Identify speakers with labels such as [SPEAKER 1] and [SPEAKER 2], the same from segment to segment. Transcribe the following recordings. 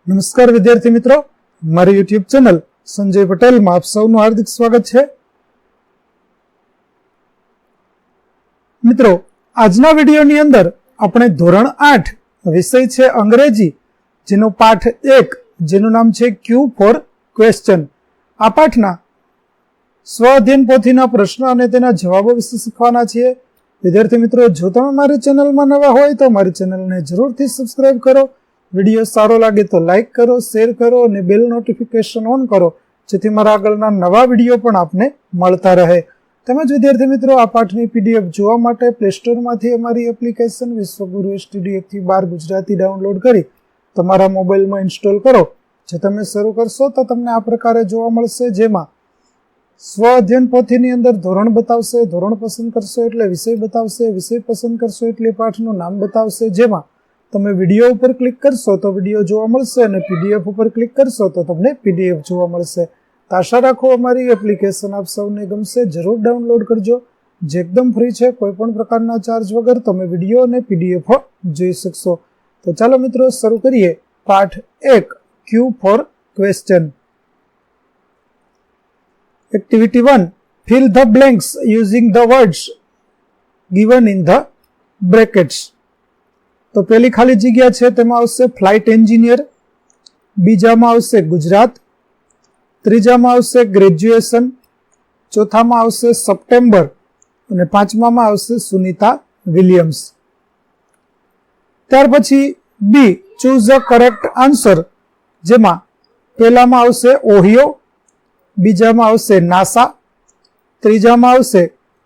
[SPEAKER 1] નમસ્કાર વિદ્યાર્થી મિત્રો, મારી યુટ્યુબ ચેનલ સંજય પટેલમાં આપ સૌનું હાર્દિક સ્વાગત છે. મિત્રો, આજના વિડીયોની અંદર આપણે ધોરણ 8 વિષય છે અંગ્રેજી, જેનો પાઠ 1 જેનું નામ છે ક્યુ ફોર ક્વેશ્ચન. આ પાઠના સ્વ અધ્યયન પોથીના પ્રશ્ન અને તેના જવાબો વિશે શીખવાના છીએ. વિદ્યાર્થી મિત્રો, જો તમે મારી ચેનલમાં નવા હોય તો મારી ચેનલને જરૂરથી સબસ્ક્રાઇબ કરો. વિડીયો સારો લાગે તો લાઇક કરો, શેર કરો અને બેલ નોટિફિકેશન ઓન કરો, જેથી મારા આગળના નવા વિડીયો પણ આપને મળતા રહે. તેમજ વિદ્યાર્થી મિત્રો, આ પાઠની પીડીએફ જોવા માટે પ્લે સ્ટોરમાંથી અમારી એપ્લિકેશન વિશ્વગુરુ સ્ટુડિયો 1-12 ગુજરાતી ડાઉનલોડ કરી તમારા મોબાઈલમાં ઇન્સ્ટોલ કરો. જે તમે શરૂ કરશો તો તમને આ પ્રકારે જોવા મળશે, જેમાં સ્વ અધ્યયન પોથીની અંદર ધોરણ બતાવશે, ધોરણ પસંદ કરશો એટલે વિષય બતાવશે, વિષય પસંદ કરશો એટલે પાઠનું નામ બતાવશે. જેમાં તમે વિડીયો ઉપર ક્લિક કરશો તો વિડીયો જોવા મળશે અને પીડીએફ ઉપર ક્લિક કરશો તો તમને પીડીએફ જોવા મળશે. તો આશા રાખો અમારી એપ્લિકેશન આપ સૌને ગમશે. જરૂર ડાઉનલોડ કરજો, જે એકદમ ફ્રી છે. કોઈ પણ પ્રકારના ચાર્જ વગર તમે વિડીયો અને પીડીએફ જોઈ શકશો. તો ચાલો મિત્રો, શરૂ કરીએ પાઠ 1 Q for question. Activity 1, fill the blanks using the words given in the brackets. તો પેલી ખાલી જગ્યા છે તેમાં આવશે ફ્લાઇટ એન્જિનિયર, બીજામાં આવશે ગુજરાત, ત્રીજામાં આવશે ગ્રેજ્યુએશન, ચોથામાં આવશે સપ્ટેમ્બર અને પાંચમામાં આવશે સુનિતા વિલિયમ્સ. ત્યાર પછી બી, ચૂઝ ધ કરેક્ટ આન્સર, જેમાં પહેલામાં આવશે ઓહિયો, બીજામાં આવશે નાસા, ત્રીજામાં આવશે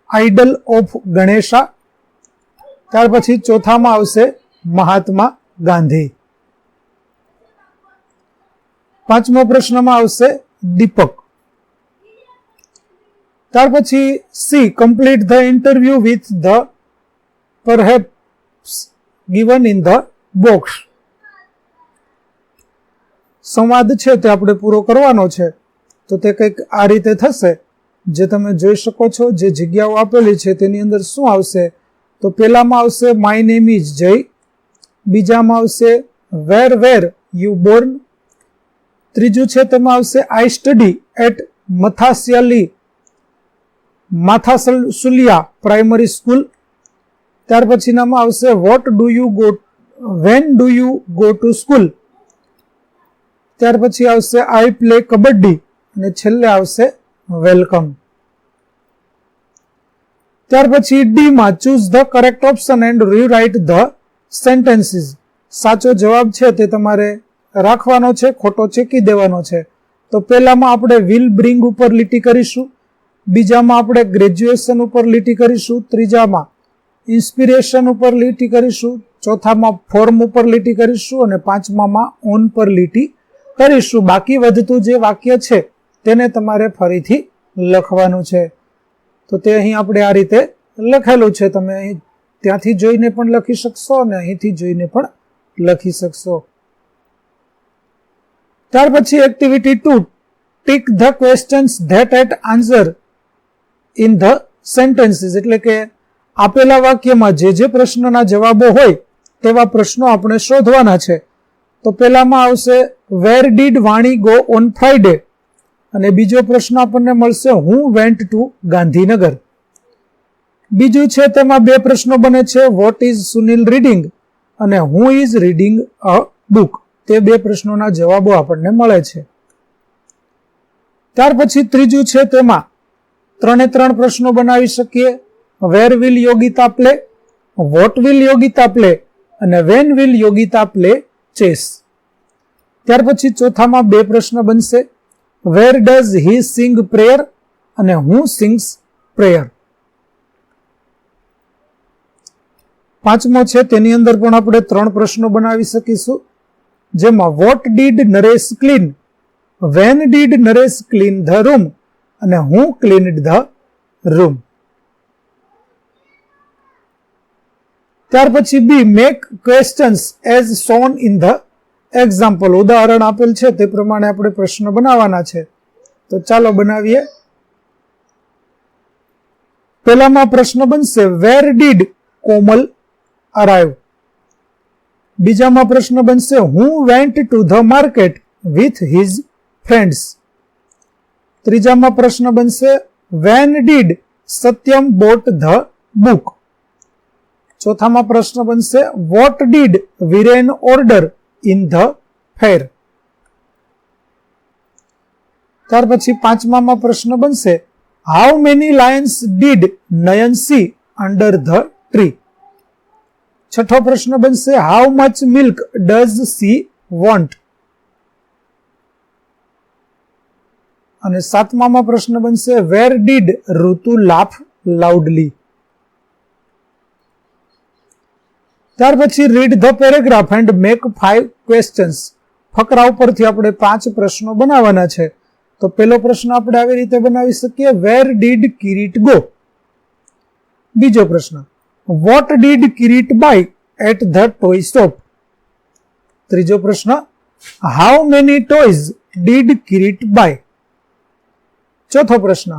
[SPEAKER 1] આઇડલ ઓફ ગણેશા, ત્યાર પછી ચોથામાં આવશે મહાત્મા ગાંધી. પાંચમો પ્રશ્નમાં આવશે દીપક. ત્યાર પછી C, complete the interview with the perhaps given in the box. સંવાદ છે તે આપણે પૂરો કરવાનો છે. તો તે કંઈક આ રીતે થશે, જે તમે જોઈ શકો છો. જે જગ્યાઓ આપેલી છે તેની અંદર શું આવશે? તો પહેલામાં આવશે માય નેમ ઇઝ જય, બીજામાં આવશે વેર યુ બોર્ન, ત્રીજું છે તેમાં આવશે I study at Mathasuliya primary school. ત્યાર પછીનામાં આવશે when do you go to school. ત્યાર પછી આવશે આઈ પ્લે કબડ્ડી અને છેલ્લે આવશે વેલકમ. ત્યાર પછી ડી માં choose the correct option and rewrite the sentences. સાચો જવાબ છે તે તમારે રાખવાનો છે, ખોટો ચેકી દેવાનો છે. તો પહેલામાં આપણે વિલ બ્રિંગ ઉપર લીટી કરીશું, બીજામાં આપણે ગ્રેજ્યુએશન ઉપર લીટી કરીશું, ત્રીજામાં ઇન્સ્પિરેશન ઉપર લીટી કરીશું, ચોથામાં ફોર્મ ઉપર લીટી કરીશું અને પાંચમામાં ઓન પર લીટી કરીશું. બાકી વધતું જે વાક્ય છે તેને તમારે ફરીથી લખવાનું છે. તો તે અહીં આપણે આ રીતે લખેલું છે. તમે અહીં ત્યાંથી જોઈને પણ લખી શકશો અને અહીંથી જોઈને પણ લખી શકશો. ત્યાર પછી activity 2, tick the questions that at answer in the sentences. એટલે કે આપેલા વાક્યમાં જે પ્રશ્નના જવાબો હોય તેવા પ્રશ્નો આપણે શોધવાના છે. તો પહેલામાં આવશે વેર ડીડ વાણી ગો ઓન ફ્રાઇડે, અને બીજો પ્રશ્ન આપણને મળશે હું વેન્ટ ટુ ગાંધીનગર. બીજું છે તેમાં બે પ્રશ્નો બને છે, વોટ ઇઝ સુનિલ રીડિંગ અને who is reading a book. તે બે પ્રશ્નોના જવાબો આપણને મળે છે. ત્યાર પછી ત્રીજું છે તેમાં 3 પ્રશ્નો બનાવી શકીએ. Where will Yogita play, what will Yogita play અને when will Yogita play chess. ત્યાર પછી ચોથામાં બે પ્રશ્ન બનશે, where does he Singh prayer અને હુ સિંગ્સ પ્રેયર. પાંચમો છે તેની અંદર પણ આપણે 3 પ્રશ્નો બનાવી શકીશું, જેમાં what did Naresh clean, when did Naresh clean the room અને હુ ક્લીન્ડ ધ રૂમ. ત્યાર પછી B, make questions as shown in the example. ઉદાહરણ આપેલ છે તે પ્રમાણે આપણે પ્રશ્ન બનાવવાના છે. તો ચાલો બનાવીએ. પહેલામાં પ્રશ્ન બનશે, વેર ડીડ કોમલ અરાઈવ. બીજામાં પ્રશ્ન બનશે who went to the market with his friends. ત્રીજામાં પ્રશ્ન બનશે when did Satyam bought the book. ચોથામાં પ્રશ્ન બનશે what did Viren order in the fair. ત્યાર પછી પાંચમામાં પ્રશ્ન બનશે how many lions did Nayan see under the tree. છઠ્ઠો પ્રશ્ન બનશે how much milk does she want. અને સાતમામાં પ્રશ્ન બનશે where did Ritu laugh loudly. ત્યાર પછી read the paragraph and make 5 questions. ફકરા ઉપરથી આપણે 5 પ્રશ્નો બનાવવાના છે. તો પહેલો પ્રશ્ન આપણે આવી રીતે બનાવી શકીએ વેર ડીડ કિરીટ ગો. બીજો પ્રશ્ન what did Kirit buy at the toy shop. ત્રીજો પ્રશ્ન how many toys did Kirit buy. ચોથો પ્રશ્ન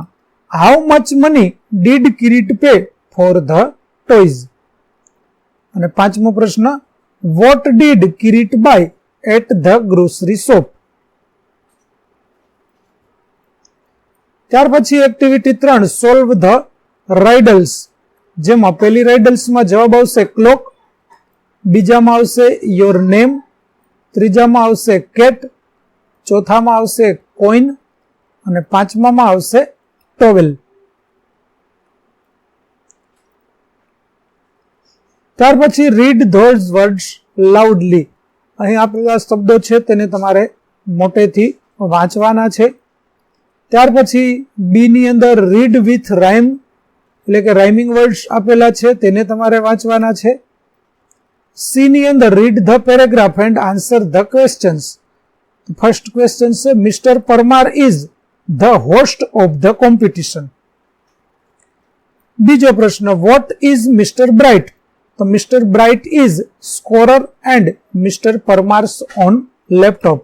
[SPEAKER 1] how much money did Kirit pay for the toys. અને પાંચમો પ્રશ્ન what did Kirit buy at the grocery shop. ત્યાર પછી એક્ટિવિટી 3 સોલ્વ ધ રાઇડલ્સ. જેમાં પહેલી રાઇડલ્સમાં જવાબ આવશે ક્લોક, બીજામાં આવશે યોર નેમ, ત્રીજામાં આવશે કેટ, ચોથામાં આવશે કોઈન અને પાંચમામાં આવશે ટોવેલ. ત્યાર પછી રીડ ધોઝ વર્ડ્સ લાઉડલી. અહીં આપેલા શબ્દો છે તેને તમારે મોટેથી વાંચવાના છે. ત્યાર પછી બી ની અંદર રીડ વિથ રાઇમ એટલે કે રાઇમિંગ વર્ડ્સ આપેલા છે તેને તમારે વાંચવાના છે. સી ની અંદર read the paragraph and answer the questions. First question છે Mister Parmar is the host of the competition. બીજો પ્રશ્ન વોટ ઇઝ મિસ્ટર બ્રાઇટ. તો Mister Bright is scorer and Mister Parmar's own laptop.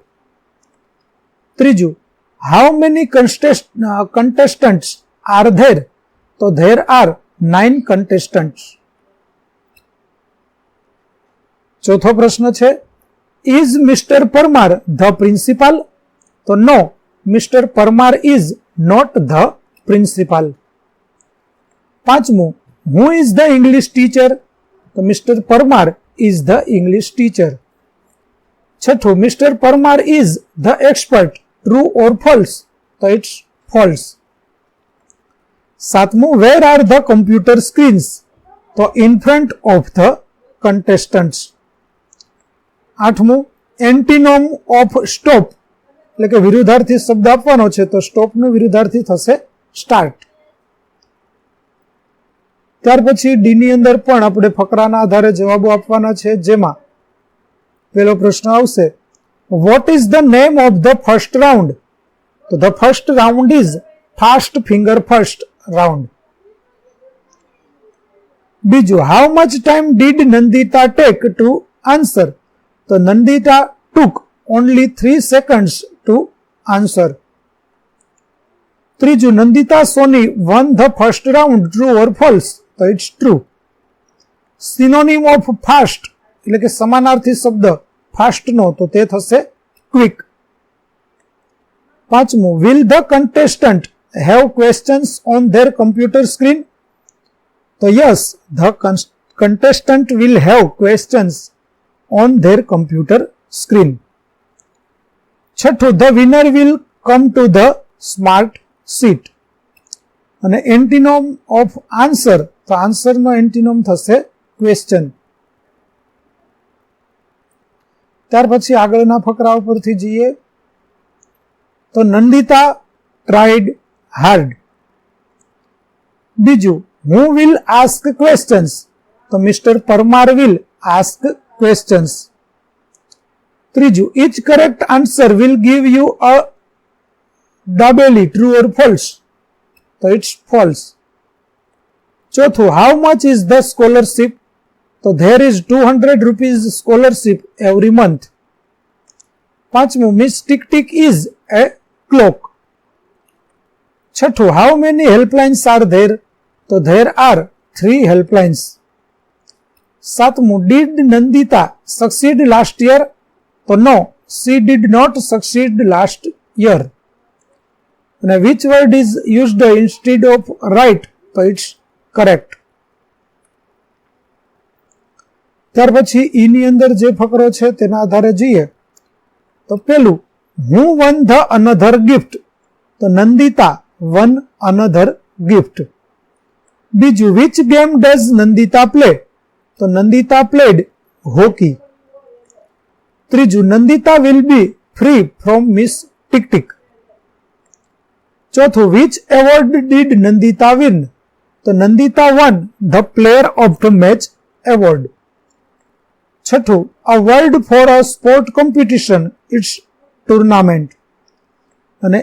[SPEAKER 1] ત્રીજું how many contestants are there. તો there are 9 contestants. ચોથો પ્રશ્ન છે is Mister Parmar the principal. તો no, Mister Parmar is not the principal. પાંચમું who is the English teacher. તો Mister Parmar is the English teacher. છઠ્ઠું Mister Parmar is the expert. True or false. તો it's false. સાતમું where are the computer screens. તો in front of the contestants. આઠમું એન્ટીનોમ of stop એટલે કે વિરુદ્ધાર્થી શબ્દ આપવાનો છે તો સ્ટોપનું વિરુદ્ધાર્થી થશે સ્ટાર્ટ. ત્યાર પછી ડી ની અંદર પણ આપણે ફકરાના આધારે જવાબો આપવાના છે. જેમાં પહેલો પ્રશ્ન આવશે what is the name of the first round. તો the first round is fast finger first round. બીજું how much time did Nandita take to answer. તો Nandita took only 3 seconds to answer. ત્રીજું નંદિતા સોની won the first round. True or false? તો it's true. Synonym of fast એટલે કે સમાનાર્થી શબ્દ fast નો તો તે થશે ક્વિક. પાંચમું will the contestant have questions on their computer screen. તો yes, the contestant will have questions on their computer screen. છઠ્ઠું the winner will come to the smart seat. અને એન્ટીનોમ ઓફ આન્સર તો answer નો એન્ટીનોમ થશે question. ત્યાર પછી આગળના ફકરા ઉપરથી જઈએ તો નંદિતા ટ્રાઇડ હાર્ડ. બીજું હુ વિલ આસ્ક ક્વેશ્ચન્સ. તો Mister Parmar will ask questions. ત્રીજું each correct answer will give you a dabeli. True or false? તો it's false. ચોથું how much is the scholarship. તો there is 200 rupees scholarship every month. પાંચમું Miss Tick Tick is a clock. છઠ્ઠું how many helplines are there. તો there are 3 helplines. સાતમું, did Nandita succeed last year? તો નો, she did not succeed last year. અને which word is used instead of right? તો it's correct. ત્યાર પછી ઈની અંદર જે ફકરો છે તેના આધારે જોઈએ તો પેલું, who won the another gift? તો નંદિતા won another gift. બીજું, which game does Nandita play? તો નંદિતા played hockey. ત્રીજું, Nandita will be free from Miss Tick Tick. ચોથું, which award did Nandita win? તો Nandita won the player of the match award. છઠ્ઠું, a word for a sport competition, it's tournament. અને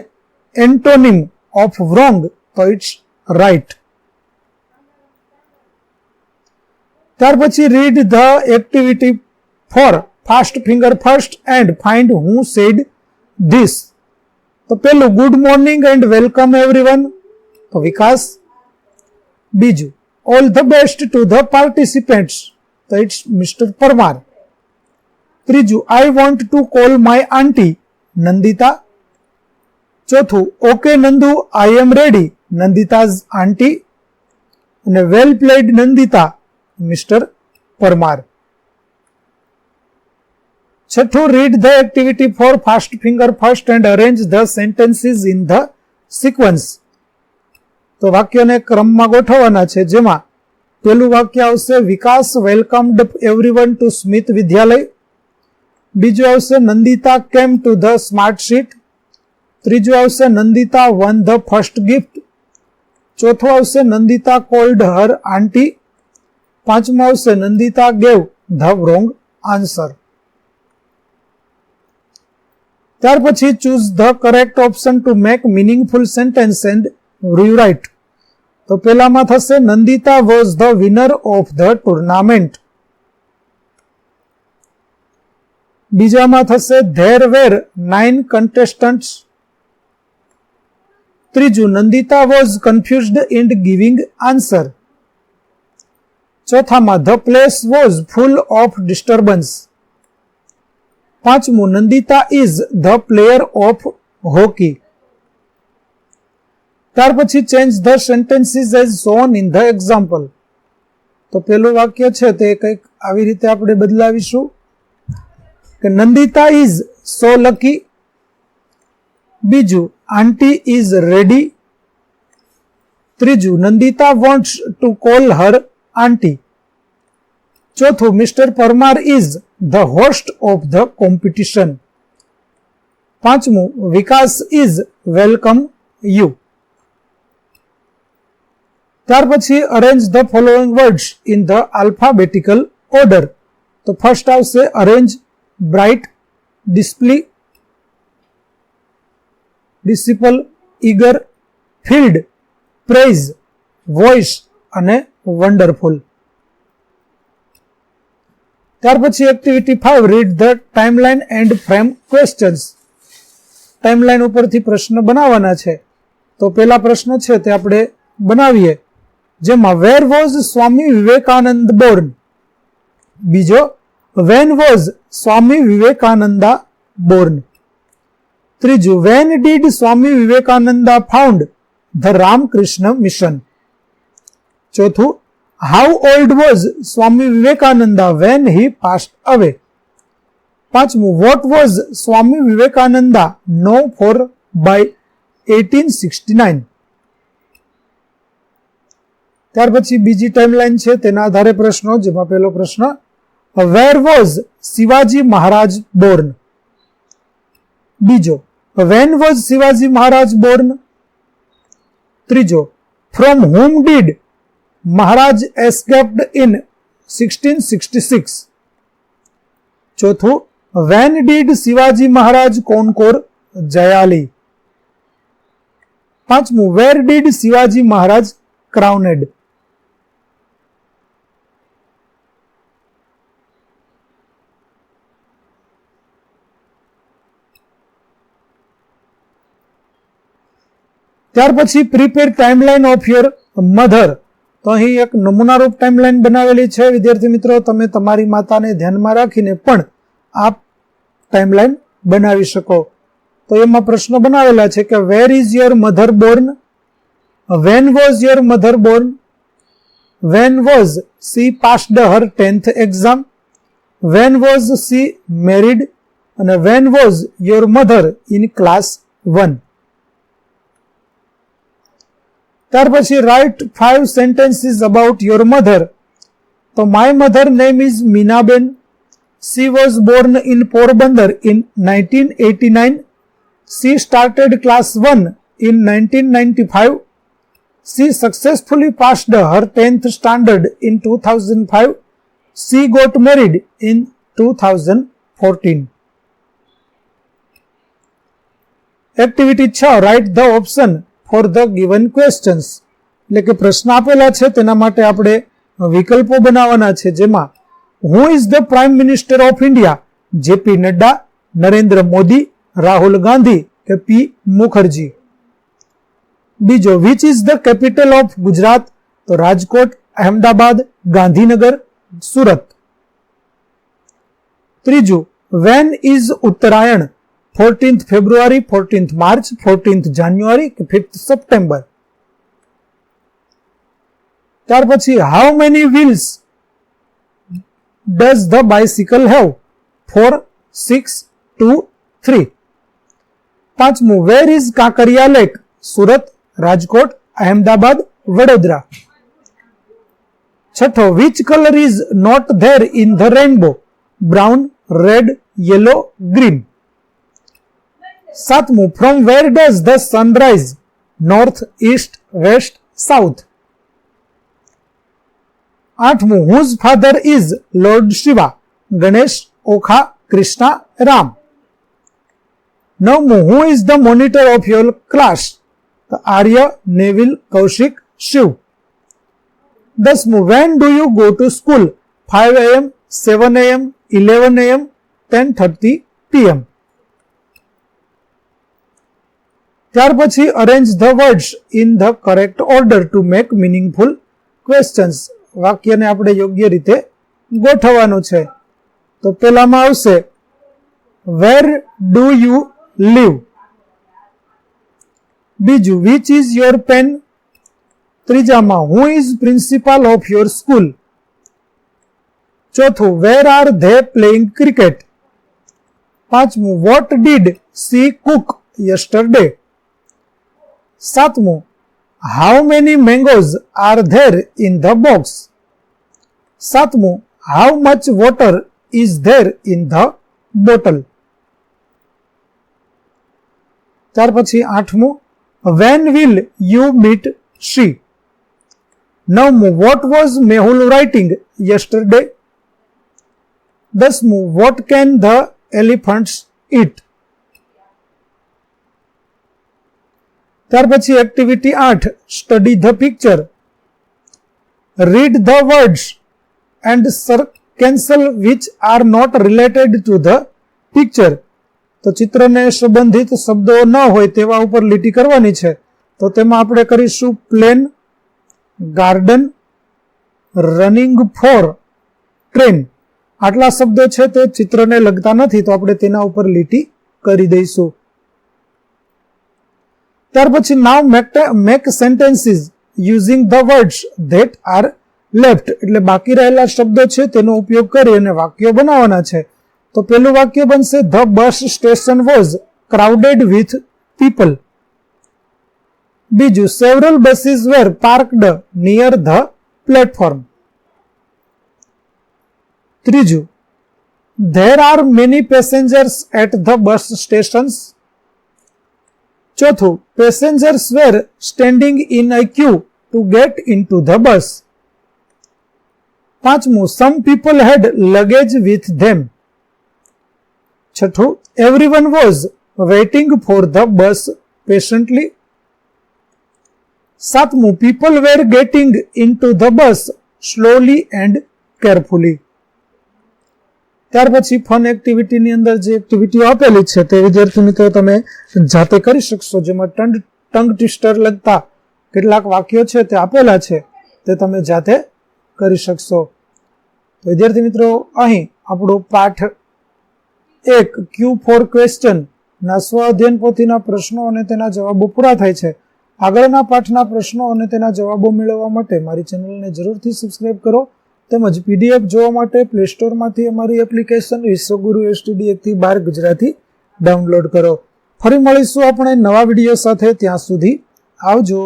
[SPEAKER 1] antonym of wrong, તો it's right. ત્યાર પછી read the activity for fast finger first and find who said this. તો પેલું, good morning and welcome everyone, તો વિકાસ. બીજું, all the best to the participants, તો it's Mr. Parmar. ત્રીજું, I want to call my auntie, Nandita. ચોથું, okay Nandu, I am ready, નંદિતા's auntie. અને well played Nandita, Mr. Parmar. છઠ્ઠું, read the activity for fast finger first and arrange the sentences in the sequence. તો વાક્યોને ક્રમમાં ગોઠવવાના છે, જેમાં પેલું વાક્ય આવશે, વિકાસ વેલકમ્ડ એવરીવન ટુ સ્મિથ વિદ્યાલય. બીજું આવશે, Nandita came to the smart sheet. ત્રીજું આવશે, Nandita won the first gift. ચોથું આવશે, નંદિતા કોલ્ડ હર આંટી. પાંચમું આવશે, Nandita gave the wrong answer. ત્યાર પછી choose the correct option to make meaningful sentence and rewrite. તો પેલામાં થશે, Nandita was the winner of the tournament. બીજામાં થશે, ધેર વેર 9 contestants. ત્રીજું, Nandita was confused in giving answer. ચોથામાં, the place was full of disturbance. પાંચમું, Nandita is the player of hockey. ત્યાર પછી change the sentences as shown in the example. તો પેલું વાક્ય છે તે કંઈક આવી રીતે આપણે બદલાવીશું કે નંદિતા ઇઝ સો લકી. બીજું, આંટી ઇઝ રેડી. ત્રીજું, Nandita wants to call her aunty. ચોથું, Mister Parmar is the host of the competition. પાંચમું, વિકાસ ઇઝ વેલકમ યુ. ત્યાર પછી arrange the following words in the alphabetical order. તો ફર્સ્ટ આવશે arrange, bright, display, disciple, eager, field, praise, voice અને wonderful. ત્યાર પછી activity 5, read the timeline and frame questions. Timeline ઉપરથી પ્રશ્ન બનાવવાના છે. તો પેલા પ્રશ્ન છે તે આપણે બનાવીએ, જેમાં where was Swami Vivekananda born. બીજો, when was Swami Vivekananda born. ત્રીજું, when did Swami Vivekananda found the Ramakrishna mission. ચોથું, how old was Swami Vivekananda when he passed away. પાંચમું, what was Swami Vivekananda know for by 1869. ત્યાર પછી બીજી ટાઈમલાઈન છે તેના આધારે પ્રશ્નો, જેમાં પહેલો પ્રશ્ન, where was Shivaji Maharaj born. બીજો, when was Shivaji Maharaj born. ત્રીજો, from whom did Maharaj escaped in 1666. ચોથું, when did Shivaji Maharaj conquer જયાલી. પાંચમું, where did Shivaji Maharaj crowned. ત્યાર પછી prepare timeline of your mother. તો અહીં એક નમૂનારૂપ ટાઈમલાઈન બનાવેલી છે વિદ્યાર્થી મિત્રો. તમે તમારી માતાને ધ્યાનમાં રાખીને પણ આ ટાઈમલાઈન બનાવી શકો. તો એમાં પ્રશ્ન બનાવેલા છે કે where is your mother born, when was your mother born, when was she passed her 10th exam, when was she married અને when was your mother in class 1. ત્યાર પછી write 5 sentences about your mother. તો my mother name is Meenaben. She was born in Porbandar in 1989. She started class 1 in 1995. She successfully passed her 10th standard in 2005. She got married in 2014. Activity 6. Write the option for the given questions. એટલે કે પ્રશ્ન આપેલા છે તેના માટે આપણે વિકલ્પો બનાવવાના છે, જેમાં Who is the Prime Minister of India? JP Nadda, Narendra Modi, Rahul Gandhi કે P. Mukherjee. બીજો, which is the capital of Gujarat? તો રાજકોટ, અહેમદાબાદ, ગાંધીનગર, સુરત. ત્રીજું, when is Uttarayan? 14th February, 14th March, 14th January કે 5th September. ત્યાર પછી, how many wheels does the bicycle have? 4, 6, 2, 3. પાંચમું, where is Kankaria lake? Surat, Rajkot, Ahmedabad, Vadodara. છઠ્ઠો, which color is not there in the rainbow? brown, red, yellow, green. સાતમું, from where does the sun rise? north, east, west, south. આઠમું, whose father is Lord Shiva? Ganesh, Okha, Krishna, Ram. નવમું, who is the monitor of your class? Arya, Neville, Kaushik, Shiv. દસમું, when do you go to school? 5 am, 7 am, 11 am, 10:30 pm. ત્યાર પછી arrange the words in the correct order to make meaningful questions. વાક્યને આપણે યોગ્ય રીતે ગોઠવવાનું છે. તો પહેલામાં આવશે where do you live. બીજું, which is your pen. ત્રીજામાં, who is principal of your school. ચોથું, where are they playing cricket. પાંચમું, what did she cook yesterday. સાતમું, how many mangoes are there in the box. સાતમું, how much water is there in the bottle. ત્યાર પછી આઠમું, when will you meet she. નવમું, what was Mehul writing yesterday. દસમું, what can the elephants eat. ત્યાર પછી activity 8, study the picture. Read the words and cancel which are not related to the picture. તો ચિત્રને સંબંધિત શબ્દો ન હોય તેવા ઉપર લીટી કરવાની છે. તો તેમાં આપણે કરીશું plane, garden, running four, train. આટલા શબ્દો છે તે ચિત્રને લગતા નથી, તો આપણે તેના ઉપર લીટી કરી દઈશું. ત્યાર પછી now make sentences using the words that are left. એટલે બાકી રહેલા શબ્દો છે તેનો ઉપયોગ કરી અને વાક્યો બનાવવાના છે. તો પેલું વાક્ય બનશે the bus station was crowded with people. બીજું, several buses were parked near the platform. ત્રીજું, there are many passengers at the bus stations. ચોથું, passengers were standing in a queue to get into the bus. પાંચમું, some people had luggage with them. છઠ્ઠું, everyone was waiting for the bus patiently. સાતમું, people were getting into the bus slowly and carefully. ત્યાર પછી fun એક્ટિવિટીની અંદર જે એક્ટિવિટીઓ આપેલી છે તે વિદ્યાર્થી મિત્રો તમે જાતે કરી શકશો. જેમાં ટંગ ટ્વિસ્ટર લગતા કેટલાક વાક્યો છે તે આપેલા છે. તે તમે જાતે કરી શકશો. તો વિદ્યાર્થી મિત્રો, અહીં આપણો પાઠ 1 Q4 ક્વેશ્ચન ના સ્વ અધ્યયન પોથીના પ્રશ્નો અને તેના જવાબો પૂરા થાય છે. આગળના પાઠના પ્રશ્નો અને તેના જવાબો મેળવવા માટે મારી ચેનલને જરૂરથી સબસ્ક્રાઇબ કરો તેમજ PDF જોવા માટે પ્લે સ્ટોરમાંથી અમારી એપ્લિકેશન વિશ્વગુરુ STD 1 થી 12 ગુજરાતી ડાઉનલોડ કરો. ફરી મળીશું આપણે નવા વિડીયો સાથે. ત્યાં સુધી આવજો.